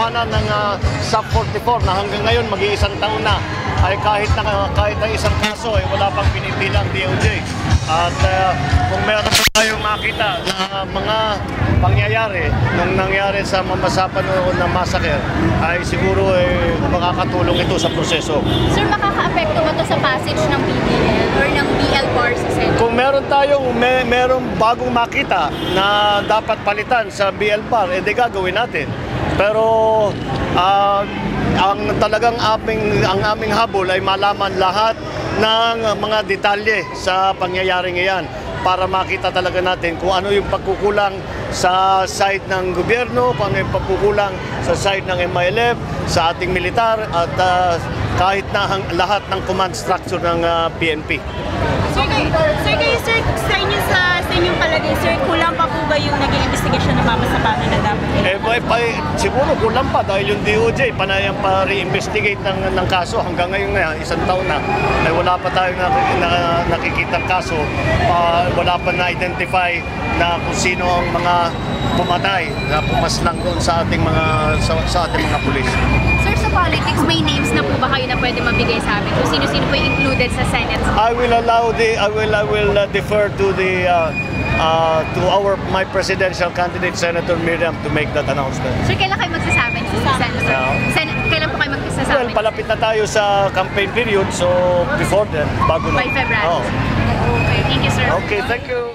katotohanan ng SAP 44 na hanggang ngayon mag-iisang taon na ay kahit na isang kaso ay wala pang pinipilang DOJ. At kung meron pa tayong makita na mga pangyayari nung nangyari sa Mamasapan na massacre, ay siguro makakatulong ito sa proseso. Sir, makaka-apekto ba ito sa passage ng BBL or ng BL bar sa Senate? Kung meron tayong merong bagong makita na dapat palitan sa BL bar, edi gagawin natin. Pero ang aming habol ay malaman lahat ng mga detalye sa pangyayaring iyan para makita talaga natin kung ano yung pagkukulang sa side ng gobyerno, kung ano yung pagkukulang sa side ng MILF, sa ating militar at kahit na lahat ng command structure ng PNP. Sir, sa inyong palagay, sir, kulang pa po ba yung naging investigasyon ng Mamasapangan na dapat? Siguro kulang pa dahil yung DOJ panayang pa re-investigate ng kaso hanggang ngayon na isang taon na ay wala pa tayong nakikitang kaso, wala pa na-identify na kung sino ang mga pumatay na pumaslang doon sa ating mga pulis. Sir, sa politics, may names na po ba kayo na pwede mabigay sa amin? Kung sino-sino po yung included sa Senate? I will defer to my presidential candidate, Senator Miriam, to make that announcement. Sir, kailan kayo magsasabi? Kailan po kayo magsasabi? Well, palapit na tayo sa campaign period, so before then, bago na. By February. Oh. Okay, thank you, sir. Okay, thank you.